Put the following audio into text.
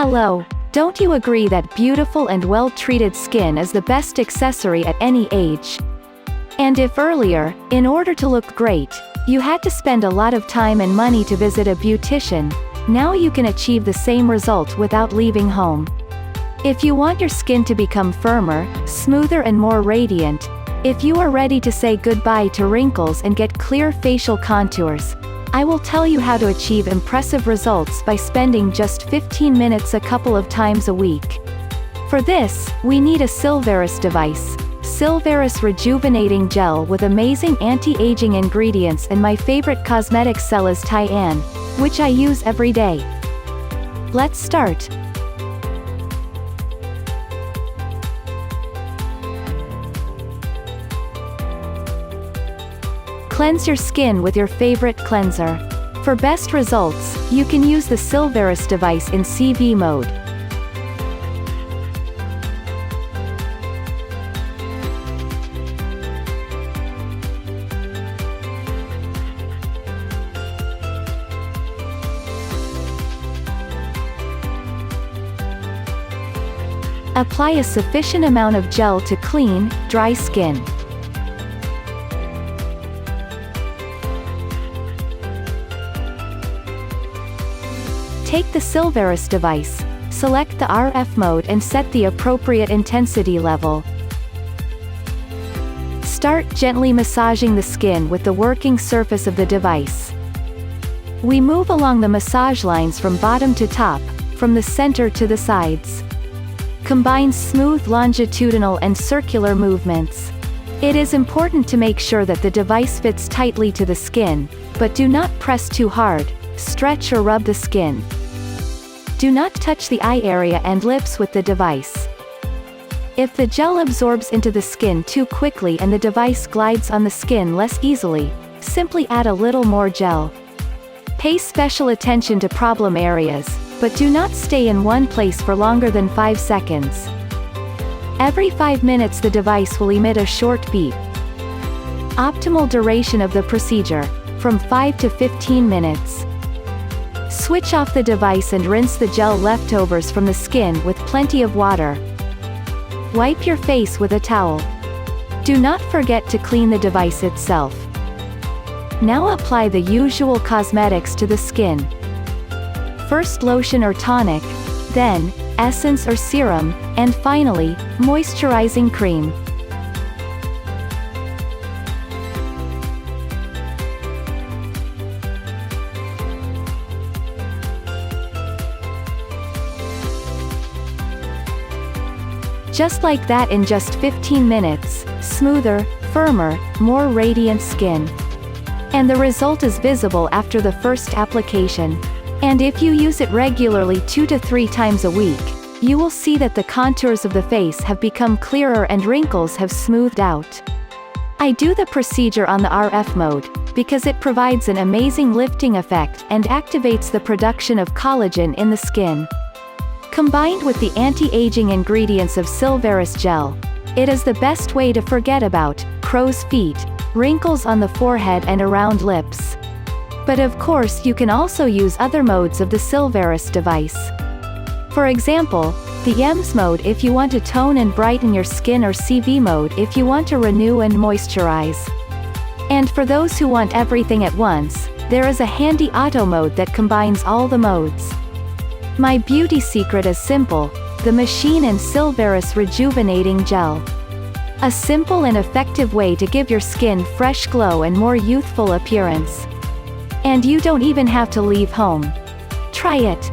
Hello, don't you agree that beautiful and well-treated skin is the best accessory at any age? And if earlier, in order to look great, you had to spend a lot of time and money to visit a beautician, now you can achieve the same result without leaving home. If you want your skin to become firmer, smoother and more radiant, if you are ready to say goodbye to wrinkles and get clear facial contours, I will tell you how to achieve impressive results by spending just 15 minutes a couple of times a week. For this, we need a Cilvaris device, Cilvaris Rejuvenating Gel with amazing anti-aging ingredients, and my favorite cosmetic cell is TIENS, which I use every day. Let's start. Cleanse your skin with your favorite cleanser. For best results, you can use the Cilvaris device in CV mode. Apply a sufficient amount of gel to clean, dry skin. Take the Cilvaris device, select the RF mode and set the appropriate intensity level. Start gently massaging the skin with the working surface of the device. We move along the massage lines from bottom to top, from the center to the sides. Combine smooth longitudinal and circular movements. It is important to make sure that the device fits tightly to the skin, but do not press too hard, stretch or rub the skin. Do not touch the eye area and lips with the device. If the gel absorbs into the skin too quickly and the device glides on the skin less easily, simply add a little more gel. Pay special attention to problem areas, but do not stay in one place for longer than 5 seconds. Every 5 minutes the device will emit a short beep. Optimal duration of the procedure, from 5 to 15 minutes. Switch off the device and rinse the gel leftovers from the skin with plenty of water. Wipe your face with a towel. Do not forget to clean the device itself. Now apply the usual cosmetics to the skin. First lotion or tonic, then essence or serum, and finally, moisturizing cream. Just like that, in just 15 minutes, smoother, firmer, more radiant skin. And the result is visible after the first application. And if you use it regularly 2 to 3 times a week, you will see that the contours of the face have become clearer and wrinkles have smoothed out. I do the procedure on the RF mode, because it provides an amazing lifting effect and activates the production of collagen in the skin. Combined with the anti-aging ingredients of Cilvaris gel, it is the best way to forget about crow's feet, wrinkles on the forehead and around lips. But of course you can also use other modes of the Cilvaris device. For example, the EMS mode if you want to tone and brighten your skin, or CV mode if you want to renew and moisturize. And for those who want everything at once, there is a handy auto mode that combines all the modes. My beauty secret is simple: the machine and Cilvaris Rejuvenating Gel. A simple and effective way to give your skin fresh glow and more youthful appearance. And you don't even have to leave home. Try it.